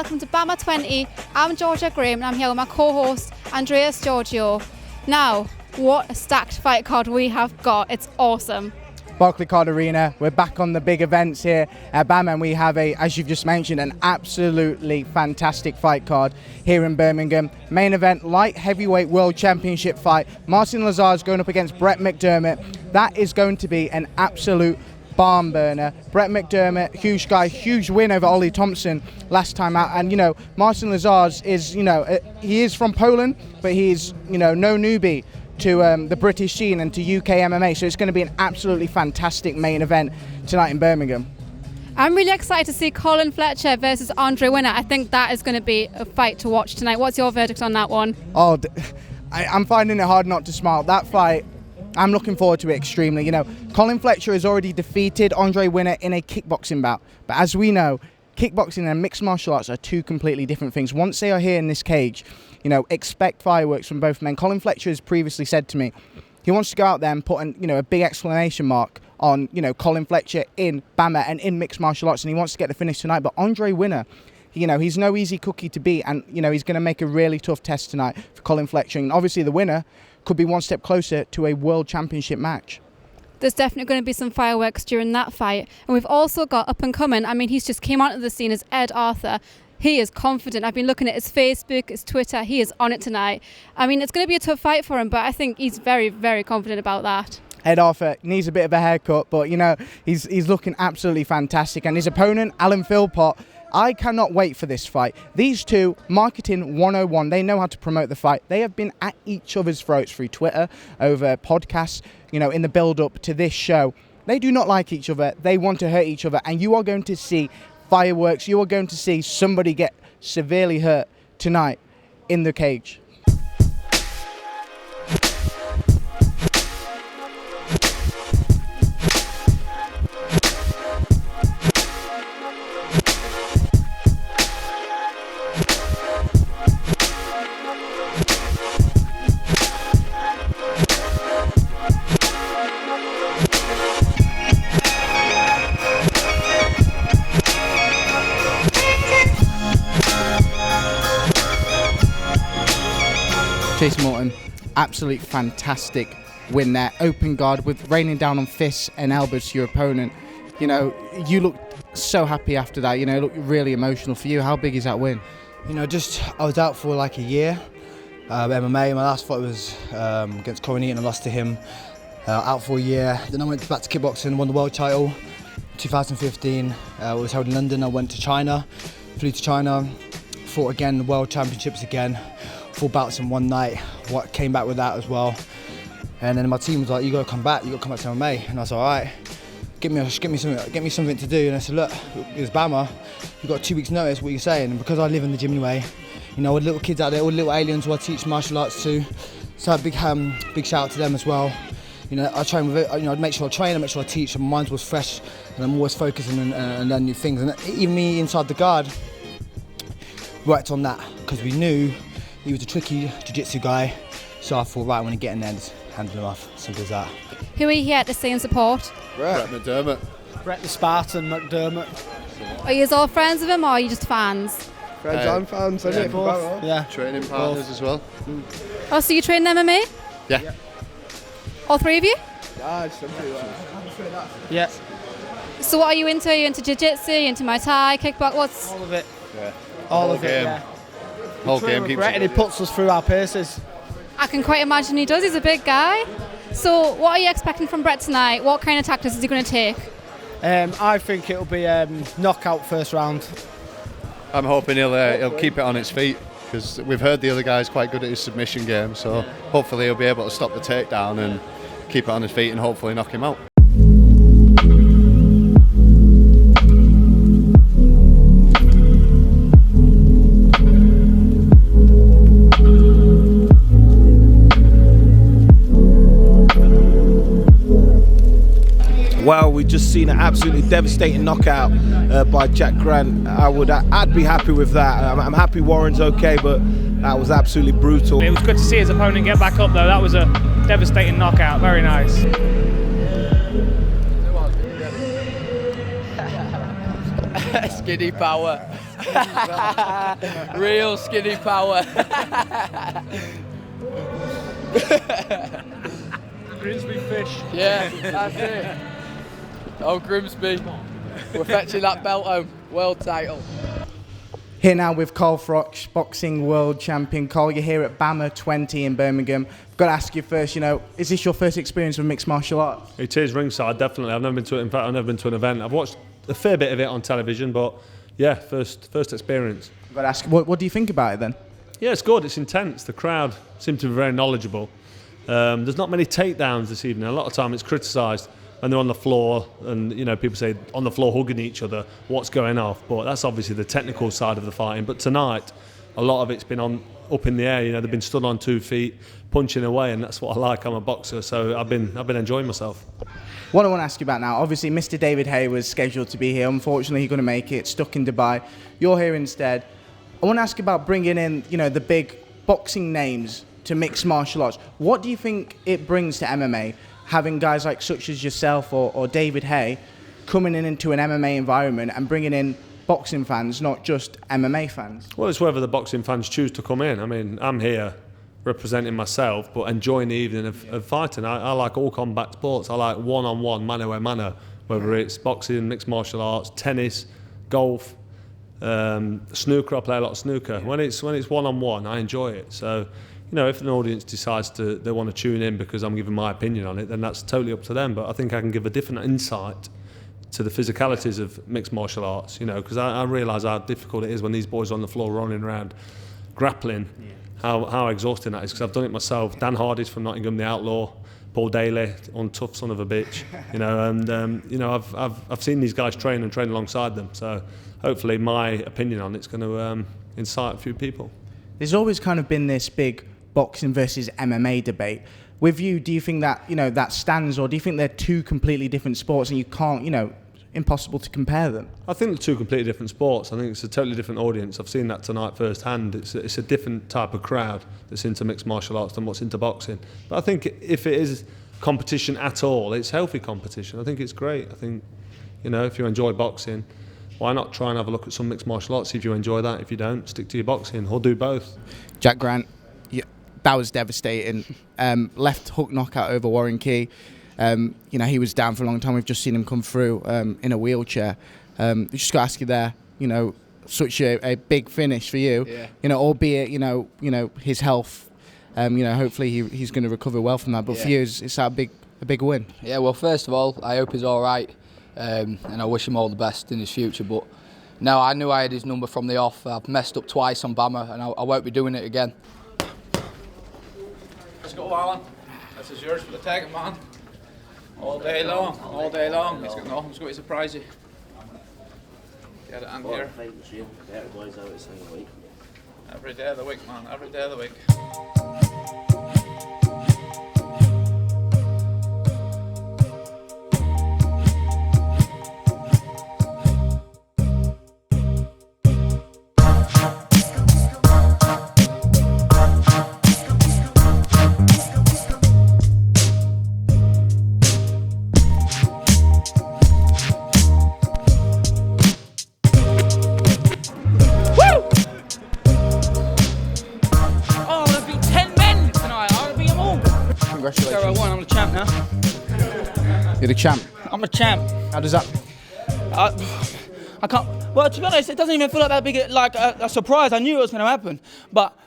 welcome to BAMMA 20. I'm Georgiou Graham and I'm here with my co-host Andreas Georgiou. Now, what a stacked fight card we have got. It's awesome. Barclaycard Arena, we're back on the big events here at BAMMA, and we have as you've just mentioned, an absolutely fantastic fight card here in Birmingham. Main event, light heavyweight world championship fight. Martin Lazar's going up against Brett McDermott. That is going to be an absolute barn burner. Brett McDermott, huge guy, huge win over Ollie Thompson last time out. And, Martin Lazar's is, he is from Poland, but he's, no newbie to the British scene and to UK MMA. So it's going to be an absolutely fantastic main event tonight in Birmingham. I'm really excited to see Colin Fletcher versus Andre Winner. I think that is going to be a fight to watch tonight. What's your verdict on that one? Oh, I'm finding it hard not to smile. That fight, I'm looking forward to it extremely. Colin Fletcher has already defeated Andre Winner in a kickboxing bout. But as we know, kickboxing and mixed martial arts are two completely different things. Once they are here in this cage, expect fireworks from both men. Colin Fletcher has previously said to me he wants to go out there and put a big exclamation mark on, Colin Fletcher in BAMMA and in mixed martial arts, and he wants to get the finish tonight. But Andre Winner, he's no easy cookie to beat, and, he's going to make a really tough test tonight for Colin Fletcher. And obviously the winner could be one step closer to a world championship match. There's definitely going to be some fireworks during that fight. And we've also got up and coming, he's just came onto the scene as Ed Arthur. He is confident. I've been looking at his Facebook, his Twitter. He is on it tonight. It's going to be a tough fight for him, but I think he's very, very confident about that. Ed Arthur needs a bit of a haircut, but, he's looking absolutely fantastic. And his opponent, Alan Philpott, I cannot wait for this fight. These two, marketing 101, they know how to promote the fight. They have been at each other's throats through Twitter, over podcasts, in the build-up to this show. They do not like each other. They want to hurt each other. And you are going to see fireworks. You are going to see somebody get severely hurt tonight in the cage. Jason Morton, absolute fantastic win there. Open guard with raining down on fists and elbows to your opponent. You looked so happy after that. It looked really emotional for you. How big is that win? I was out for like a year. MMA, my last fight was against Corey and I lost to him. Out for a year. Then I went back to kickboxing, won the world title. 2015, it was held in London. I went to China, flew to China, fought again, the world championships again. 4 bouts in one night. What came back with that as well. And then my team was like, "You got to come back. You got to come back to MMA." And I was like, "All right, get me something to do." And I said, "Look, it's BAMMA. You got 2 weeks' notice. What are you saying?" And because I live in the gym anyway, all the little kids out there, all the little aliens who I teach martial arts to, so a big shout out to them as well. I train with it. I'd make sure I train, I make sure I teach. And my mind was fresh, and I'm always focusing and learning new things. And even me inside the guard worked on that because we knew he was a tricky jiu-jitsu guy, so I thought, right, when I get in there, just handle him off. Simple as that. Who are you here to see and support? Brett McDermott. Brett the Spartan McDermott. Are you all friends of him or are you just fans? Friends and fans, Yeah. Training partners as well. Oh, so you train MMA? Yeah. All 3 of you? Yeah. So what are you into? Are you into jiu-jitsu, into Muay Thai, kickbox? What's... All of it. Yeah. All of game. it, yeah. Whole game keeps Brett and he puts us through our paces. I can quite imagine he does. He's a big guy. So what are you expecting from Brett tonight? What kind of tactics is he going to take? I think it'll be knockout first round. I'm hoping he'll keep it on its feet because we've heard the other guy's quite good at his submission game, so hopefully he'll be able to stop the takedown and keep it on his feet and hopefully knock him out. Well, we've just seen an absolutely devastating knockout by Jack Grant. I'd be happy with that. I'm happy Warren's okay, but that was absolutely brutal. It was good to see his opponent get back up though. That was a devastating knockout. Very nice. Skinny power. Real skinny power. Grimsby fish. Yeah, that's it. Oh, Grimsby. We're fetching that belt home. World title. Here now with Carl Froch, boxing world champion. Carl, you're here at BAMMA 20 in Birmingham. I've got to ask you first, is this your first experience with mixed martial arts? It is ringside, definitely. I've never been to it. In fact, I've never been to an event. I've watched a fair bit of it on television, but yeah, first experience. I've got to ask, what do you think about it then? Yeah, it's good. It's intense. The crowd seem to be very knowledgeable. There's not many takedowns this evening. A lot of time it's criticised when they're on the floor and, people say on the floor hugging each other, what's going off? But that's obviously the technical side of the fighting. But tonight, a lot of it's been up in the air. They've been stood on 2 feet, punching away, and that's what I like. I'm a boxer, so I've been enjoying myself. What I want to ask you about now, obviously Mr. David Hay was scheduled to be here. Unfortunately, he couldn't make it, stuck in Dubai. You're here instead. I want to ask you about bringing in, the big boxing names to mixed martial arts. What do you think it brings to MMA, having guys like such as yourself or David Hay coming into an MMA environment and bringing in boxing fans, not just MMA fans? Well, it's whether the boxing fans choose to come in. I mean, I'm here representing myself, but enjoying the evening of fighting. I like all combat sports. I like one-on-one, mano a mano, whether it's boxing, mixed martial arts, tennis, golf, snooker. I play a lot of snooker. When it's one-on-one, I enjoy it. So, if an audience decides they want to tune in because I'm giving my opinion on it, then that's totally up to them. But I think I can give a different insight to the physicalities of mixed martial arts, because I realise how difficult it is when these boys are on the floor running around, grappling, how exhausting that is, because I've done it myself. Dan Hardy's from Nottingham, the Outlaw, Paul Daley, untough son of a bitch, I've seen these guys train alongside them, so hopefully my opinion on it's going to incite a few people. There's always kind of been this big boxing versus MMA debate. With you, do you think that, that stands, or do you think they're two completely different sports and you can't, impossible to compare them? I think they're two completely different sports. I think it's a totally different audience. I've seen that tonight firsthand. It's a different type of crowd that's into mixed martial arts than what's into boxing. But I think if it is competition at all, it's healthy competition. I think it's great. I think, if you enjoy boxing, why not try and have a look at some mixed martial arts, see if you enjoy that. If you don't, stick to your boxing, or do both. Jack Grant, that was devastating. Left hook knockout over Warren Key. He was down for a long time. We've just seen him come through in a wheelchair. We just got to ask you there, such a big finish for you. Yeah. Albeit, his health, hopefully he's going to recover well from that. But for you, it's that a big win. Yeah, well, first of all, I hope he's all right. And I wish him all the best in his future. But no, I knew I had his number from the off. I've messed up twice on BAMMA, and I won't be doing it again. Let's go, Alan. This is yours for the tagging, man. All day long, all day long. He's got nothing's going to surprise you. Get it in here. Every day of the week, man. Every day of the week. Congratulations. I'm the champ now. You're the champ. I'm a champ. How does that? I can't. Well, to be honest, it doesn't even feel like that big a surprise. I knew it was going to happen, but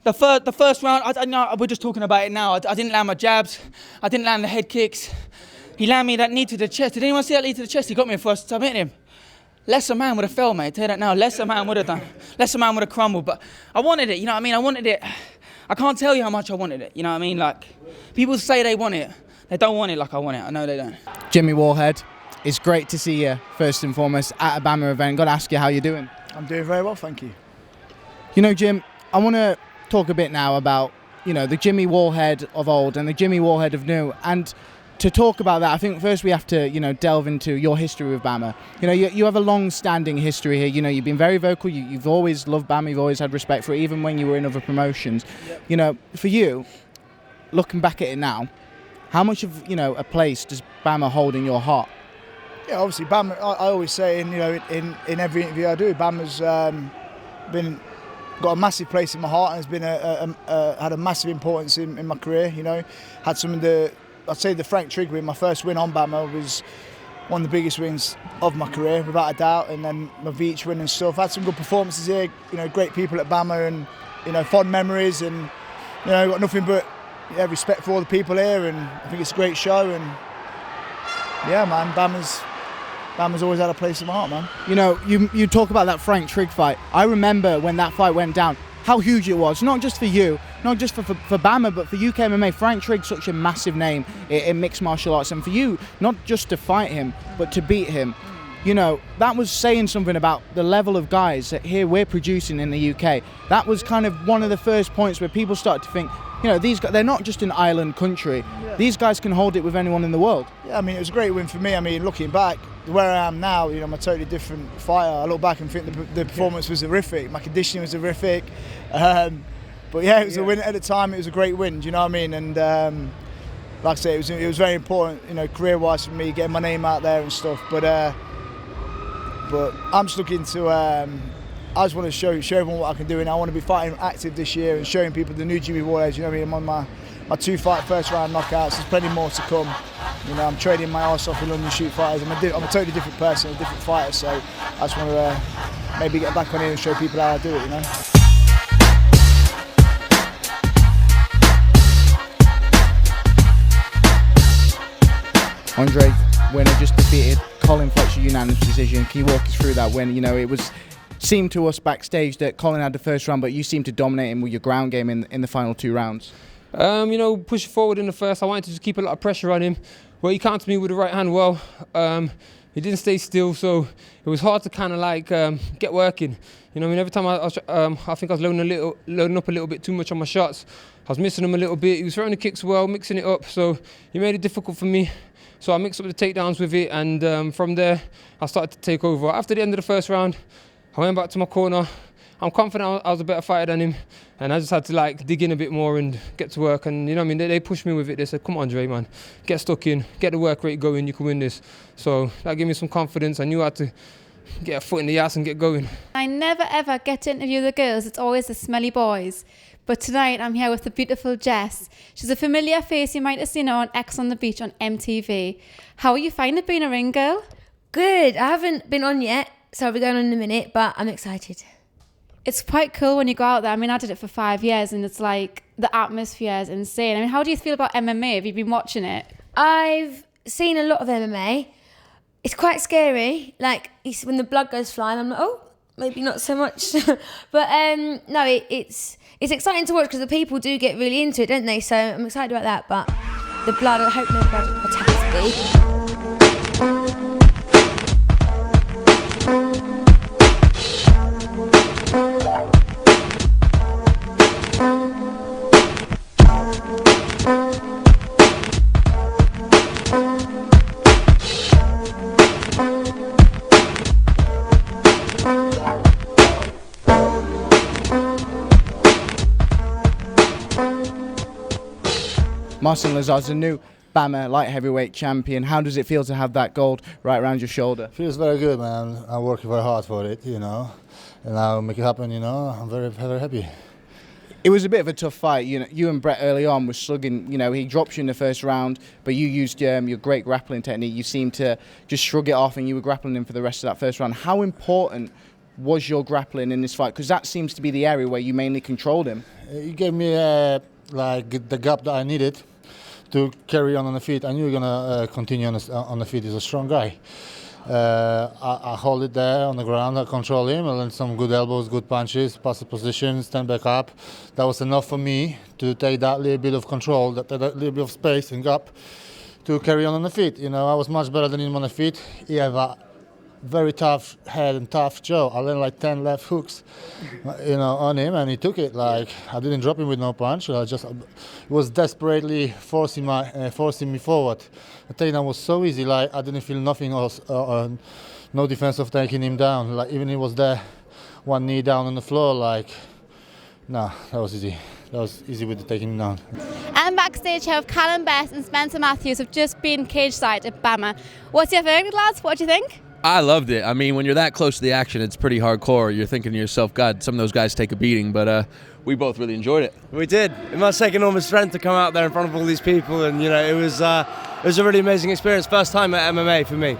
the first round, I know we're just talking about it now. I didn't land my jabs. I didn't land the head kicks. He landed me that knee to the chest. Did anyone see that knee to the chest? He got me before I submitted him. Lesser man would have fell, mate. I tell you that now. Lesser man would have done. Lesser man would have crumbled. But I wanted it. You know what I mean? I wanted it. I can't tell you how much I wanted it. You know what I mean? Like, people say they want it. They don't want it like I want it. I know they don't. Jimmy Wallhead, it's great to see you, first and foremost, at a BAMMA event. Got to ask you how you're doing. I'm doing very well, thank you. Jim, I want to talk a bit now about, the Jimmy Wallhead of old and the Jimmy Wallhead of new. And to talk about that, I think first we have to, delve into your history with BAMMA. You have a long-standing history here. You've been very vocal. You've always loved BAMMA. You've always had respect for it, even when you were in other promotions. Yep. For you, looking back at it now, how much of, a place does BAMMA hold in your heart? Yeah, obviously, BAMMA. I always say in every interview I do, BAMMA's got a massive place in my heart and has been had a massive importance in my career. Had some of I'd say the Frank Trigg win, my first win on BAMMA, was one of the biggest wins of my career, without a doubt. And then my Feats win and stuff. Had some good performances here. Great people at BAMMA, and fond memories. And got nothing but respect for all the people here. And I think it's a great show. And yeah, man, BAMMA's always had a place in my heart, man. You talk about that Frank Trigg fight. I remember when that fight went down, how huge it was, not just for you, not just for BAMMA, but for UK MMA. Frank Trigg's such a massive name in mixed martial arts, and for you, not just to fight him, but to beat him. That was saying something about the level of guys that here we're producing in the UK. That was kind of one of the first points where people started to think, these guys, they're not just an island country. Yeah. These guys can hold it with anyone in the world. Yeah, it was a great win for me. Looking back, where I am now, I'm a totally different fighter. I look back and think the performance was horrific. My conditioning was horrific. But yeah, it was a win at the time. It was a great win. Do you know what I mean? And like I say, it was very important, career-wise for me, getting my name out there and stuff. But I'm just looking to. I just want to show everyone what I can do, and I want to be fighting active this year and showing people the new Jimmy Wallhead. I'm on my 2 first round knockouts. There's plenty more to come. I'm trading my arse off with London shoot fighters. I'm a totally different person, a different fighter. So I just want to maybe get back on here and show people how I do it. Andre, winner, just defeated Colin Fletcher unanimous decision. Can you walk us through that win? It seemed to us backstage that Colin had the first round, but you seemed to dominate him with your ground game in the final 2 rounds. Pushing forward in the first, I wanted to just keep a lot of pressure on him. Well, he countered me with the right hand well. He didn't stay still, so it was hard to kind of get working. Every time I think I was loading up a little bit too much on my shots. I was missing them a little bit. He was throwing the kicks well, mixing it up, so he made it difficult for me. So I mixed up the takedowns with it, and from there, I started to take over. After the end of the first round, I went back to my corner. I'm confident I was a better fighter than him, and I just had to dig in a bit more and get to work. And they pushed me with it. They said, "Come on, Andre, man, get stuck in, get the work rate going. You can win this." So that gave me some confidence. I knew I had to get a foot in the ass and get going. I never ever get to interview the girls. It's always the smelly boys. But tonight I'm here with the beautiful Jess. She's a familiar face. You might have seen her on X on the Beach on MTV. How are you finding being a ring girl? Good. I haven't been on yet, so I'll be going on in a minute, but I'm excited. It's quite cool when you go out there. I did it for 5 years, and it's like the atmosphere is insane. How do you feel about MMA? Have you been watching it? I've seen a lot of MMA. It's quite scary. When the blood goes flying, I'm like, oh, maybe not so much. But no, it's exciting to watch because the people do get really into it, don't they? So I'm excited about that. But the blood, I hope no blood attacks me. Marcin Lazar's a new BAMMA light heavyweight champion. How does it feel to have that gold right around your shoulder? Feels very good, man. I'm working very hard for it, and I'll make it happen. I'm very, very happy. It was a bit of a tough fight. You and Brett early on were slugging. He dropped you in the first round, but you used your great grappling technique. You seemed to just shrug it off, and you were grappling him for the rest of that first round. How important was your grappling in this fight? Because that seems to be the area where you mainly controlled him. You gave me the gap that I needed to carry on the feet. I knew you were gonna continue on the feet. He's a strong guy. I hold it there on the ground. I control him. I learned some good elbows, good punches, pass the position, stand back up. That was enough for me to take that little bit of control, that little bit of space and gap to carry on the feet. I was much better than him on the feet. He had a very tough head and tough jaw. I learned 10 left hooks, on him, and he took it. I didn't drop him with no punch. I just was desperately forcing me forward. The takedown was so easy. I didn't feel nothing else, no defense of taking him down. Even he was there, one knee down on the floor. Nah, that was easy. That was easy with taking him down. And back backstage here with Callum Best and Spencer Matthews have just been cage side at BAMMA. What's your verdict, lads? What do you think? I loved it. I mean, when you're that close to the action, it's pretty hardcore. You're thinking to yourself, God, some of those guys take a beating, but we both really enjoyed it. We did. It must take enormous strength to come out there in front of all these people, and it was a really amazing experience. First time at MMA for me.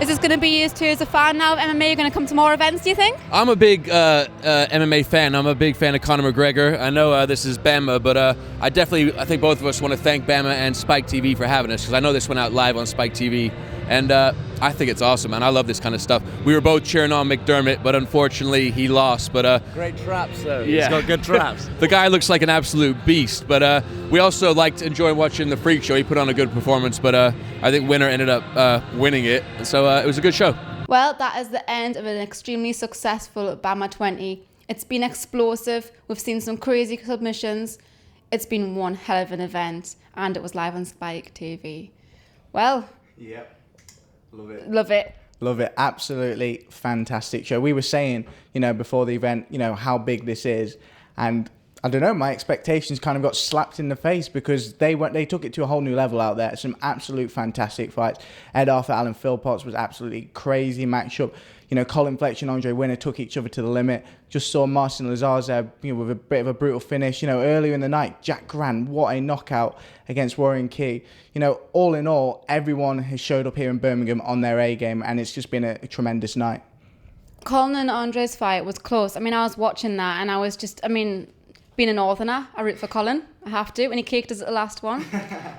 Is this going to be used too as a fan now of MMA? You're going to come to more events, do you think? I'm a big MMA fan. I'm a big fan of Conor McGregor. I know this is BAMMA, but I think both of us want to thank BAMMA and Spike TV for having us, because I know this went out live on Spike TV, and I think it's awesome, and I love this kind of stuff. We were both cheering on McDermott, but unfortunately he lost. But great traps, though. Yeah. He's got good traps. The guy looks like an absolute beast, but we also liked enjoying watching the Freak Show. He put on a good performance, but I think Winner ended up winning it, so it was a good show. Well, that is the end of an extremely successful BAMMA 20. It's been explosive. We've seen some crazy submissions. It's been one hell of an event, and it was live on Spike TV. Well, yep. Love it. Love it. Love it. Absolutely fantastic show. We were saying, before the event, how big this is. And I don't know, my expectations kind of got slapped in the face, because they took it to a whole new level out there. Some absolute fantastic fights. Ed Arthur, Alan Philpotts was absolutely crazy matchup. Colin Fletcher and Andre Winner took each other to the limit. Just saw Marcin Lazar there, with a bit of a brutal finish. Earlier in the night, Jack Grant, what a knockout against Warren Key. All in all, everyone has showed up here in Birmingham on their A game, and it's just been a tremendous night. Colin and Andre's fight was close. I was watching that, and I was just, being a Northerner, I root for Colin. I have to, and he caked us at the last one.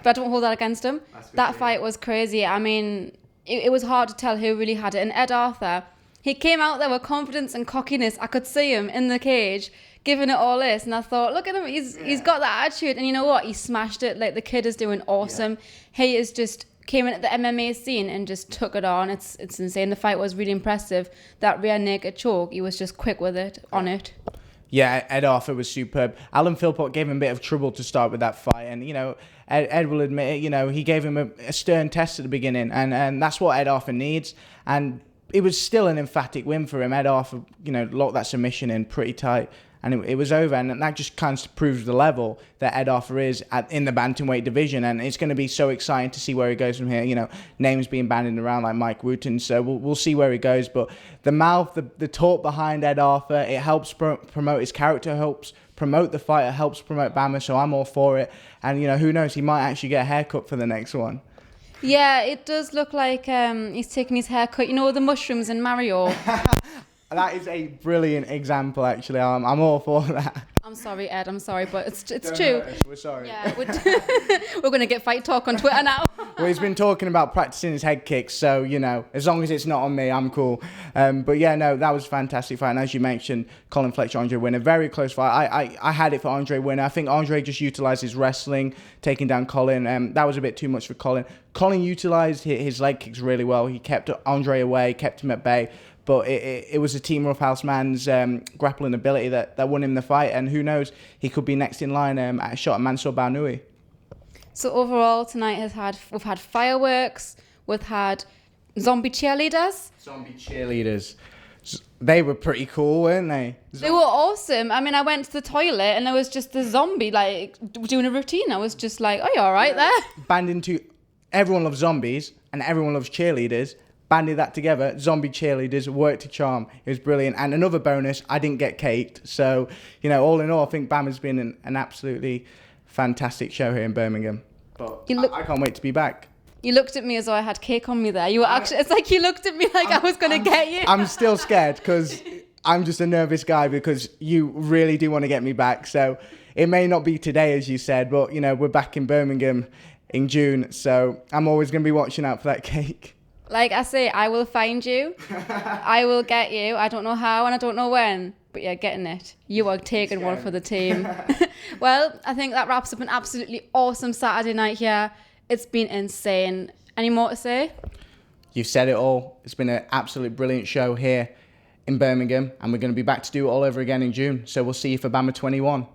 But I don't hold that against him. That fight was crazy. It was hard to tell who really had it. And Ed Arthur, he came out there with confidence and cockiness. I could see him in the cage giving it all this, and I thought, look at him, he's got that attitude, and you know what, he smashed it. Like, the kid is doing awesome. He is just came in at the MMA scene and just took it on. It's insane. The fight was really impressive. That rear naked choke, he was just quick with it, on it. Yeah, Ed Arthur was superb. Alan Philpott gave him a bit of trouble to start with that fight, and Ed will admit it, he gave him a stern test at the beginning, and that's what Ed Arthur needs. And it was still an emphatic win for him. Ed Arthur, locked that submission in pretty tight, and it was over. And that just kind of proves the level that Ed Arthur is in the bantamweight division. And it's going to be so exciting to see where he goes from here. Names being bandied around like Mike Wooten, so we'll see where he goes. But the mouth, the talk behind Ed Arthur, it helps promote his character, helps promote the fighter, helps promote BAMMA. So I'm all for it. And who knows, he might actually get a haircut for the next one. Yeah, it does look like he's taking his haircut. The mushrooms in Mario. That is a brilliant example, actually. I'm all for that. I'm sorry, Ed. I'm sorry, but it's true. We're sorry. Yeah, we're going to get fight talk on Twitter now. Well, he's been talking about practicing his head kicks, so, as long as it's not on me, I'm cool. But yeah, no, that was a fantastic fight. And as you mentioned, Colin Fletcher, Andre Winner, very close fight. I had it for Andre Winner. I think Andre just utilised his wrestling, taking down Colin. That was a bit too much for Colin. Colin utilised his leg kicks really well. He kept Andre away, kept him at bay. But it was a Team Roughhouse man's grappling ability that won him the fight. And who knows, he could be next in line at a shot at Mansour Barnoui. So overall, tonight we've had fireworks, we've had zombie cheerleaders. Zombie cheerleaders. They were pretty cool, weren't they? They were awesome. I went to the toilet and there was just the zombie, doing a routine. I was just like, oh, you all right there? Band into... Everyone loves zombies and everyone loves cheerleaders. Banded that together, zombie cheerleaders, worked to charm. It was brilliant. And another bonus, I didn't get caked. So, all in all, I think BAMMA's been an absolutely fantastic show here in Birmingham. But I can't wait to be back. You looked at me as though I had cake on me there. You were it's like you looked at me like I was going to get you. I'm still scared because I'm just a nervous guy, because you really do want to get me back. So it may not be today, as you said, but, we're back in Birmingham in June. So I'm always going to be watching out for that cake. Like I say, I will find you. I will get you. I don't know how and I don't know when, but you're getting it. You are taking one for the team. Well, I think that wraps up an absolutely awesome Saturday night here. It's been insane. Any more to say? You've said it all. It's been an absolute brilliant show here in Birmingham, and we're going to be back to do it all over again in June. So we'll see you for BAMMA 21.